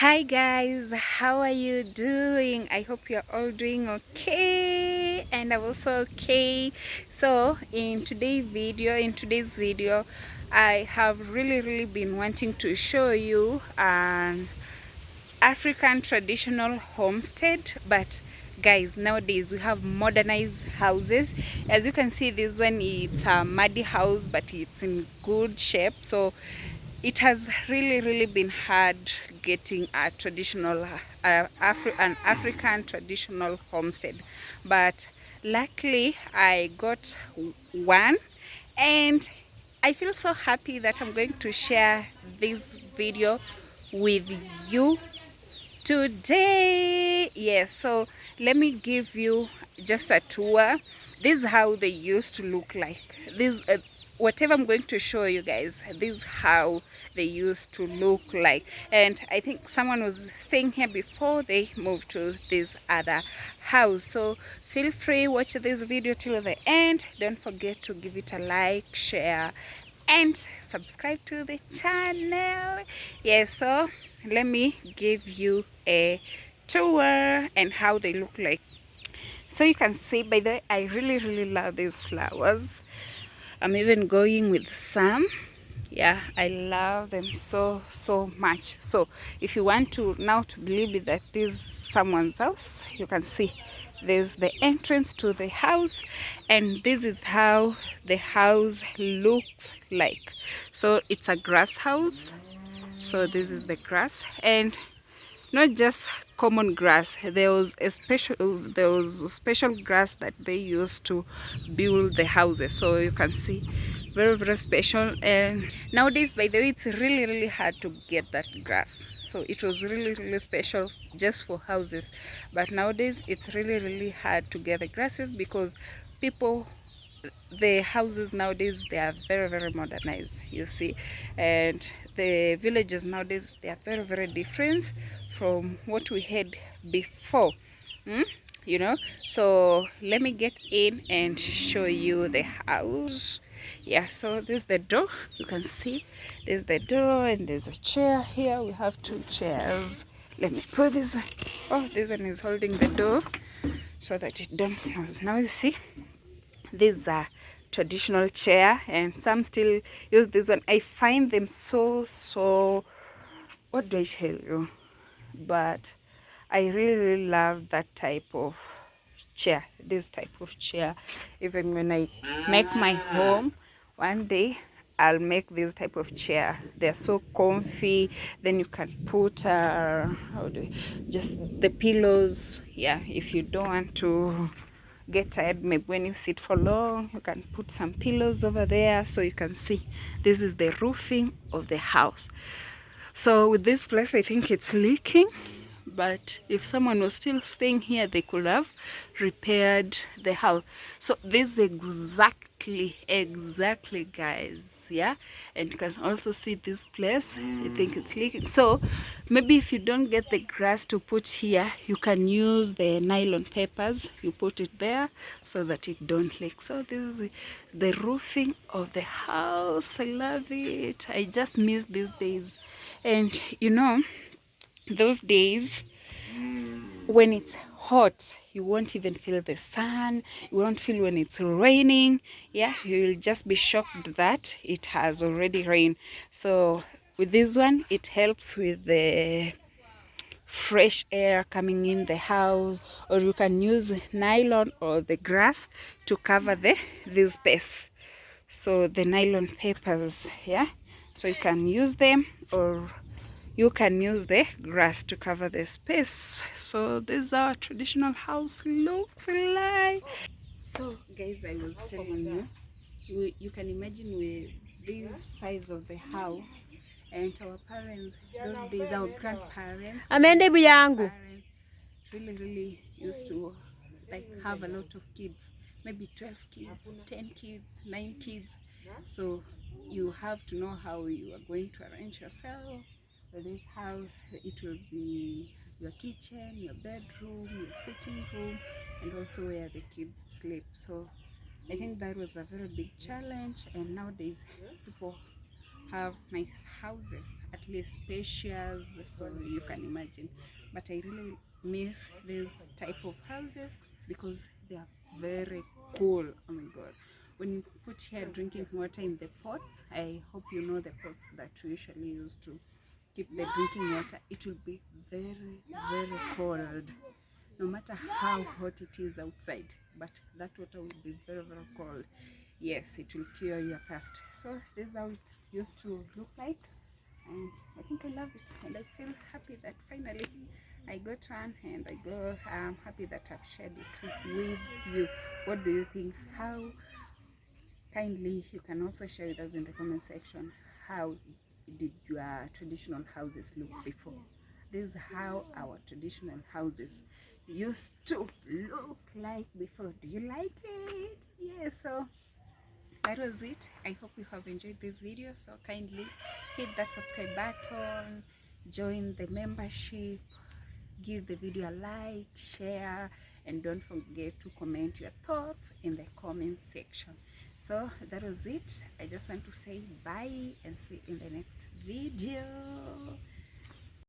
Hi guys, how are you doing? I hope you're all doing okay, and I'm also okay. So in today's video I have really been wanting to show you an African traditional homestead. But guys, nowadays we have modernized houses. As you can see, this one, it's a muddy house, but it's in good shape. So it has really been hard getting a traditional an African traditional homestead, but luckily I got one, and I feel so happy that I'm going to share this video with you today. Yes, so let me give you just a tour. This is how they used to look like. This whatever I'm going to show you guys, this is how they used to look like. And I think someone was staying here before they moved to this other house. So feel free, watch this video till the end. Don't forget to give it a like, share, and subscribe to the channel. Yes, so let me give you a tour and how they look like. So you can see, by the way, I really love these flowers. I'm even going with some. Yeah, I love them so much. So if you want to now to believe that this is someone's house, you can see there's the entrance to the house, and this is how the house looks like. So it's a grass house. So this is the grass, and not just common grass. There was special grass that they used to build the houses. So you can see, very special. And nowadays, by the way, it's really hard to get that grass. So it was really special just for houses, but nowadays it's really hard to get the grasses because people, the houses nowadays, they are very modernized, you see. And the villages nowadays, they are very different from what we had before. mm? You know, so let me get in and show you the house. Yeah, so this is the door. You can see there's the door, and there's a chair here. We have two chairs. Let me put this. Oh, this one is holding the door so that it don't close. Now you see, this is a traditional chair, and some still use this one. I find them so, what do I tell you, but I really love that type of chair, this type of chair. Even when I make my home one day, I'll make this type of chair. They're so comfy. Then you can put just the pillows. Yeah, if you don't want to get tired, maybe when you sit for long, you can put some pillows over there. So you can see, this is the roofing of the house. So with this place, I think it's leaking, but if someone was still staying here, they could have repaired the house. So this is exactly guys, yeah. And you can also see this place, I think it's leaking. So maybe if you don't get the grass to put here, you can use the nylon papers. You put it there so that it don't leak. So this is the roofing of the house. I love it. I just miss these days. And you know, those days when it's hot, you won't even feel the sun. You won't feel when it's raining. Yeah, you'll just be shocked that it has already rained. So with this one, it helps with the fresh air coming in the house. Or you can use nylon or the grass to cover this space. So the nylon papers, yeah, so you can use them, or you can use the grass to cover the space. So this is our traditional house looks like. So guys, I was telling you, you can imagine with this size of the house, and our parents, those days, our grandparents, Amende yangu. really used to like have a lot of kids, maybe 12 kids, 10 kids, 9 kids. So you have to know how you are going to arrange yourself for this house. It will be your kitchen, your bedroom, your sitting room, and also where the kids sleep. So I think that was a very big challenge, and nowadays people have nice houses, at least spacious, so you can imagine. But I really miss this type of houses because they are very cool. Oh my god, when you put here drinking water in the pots, I hope you know the pots that we usually use to keep the drinking water, it will be very very cold no matter how hot it is outside, but that water will be very very cold. Yes, it will cure your thirst. So this is how it used to look like, and I think I love it, and I feel happy that finally I got one, and I'm happy that I've shared it with you. What do you think? How kindly you can also share with us in the comment section, how did your traditional houses look before? This is how our traditional houses used to look like before. Do you like it? Yes, so that was it. I hope you have enjoyed this video, so kindly hit that subscribe button, join the membership, give the video a like, share, and don't forget to comment your thoughts in the comment section. So that was it. I just want to say bye and see you in the next video.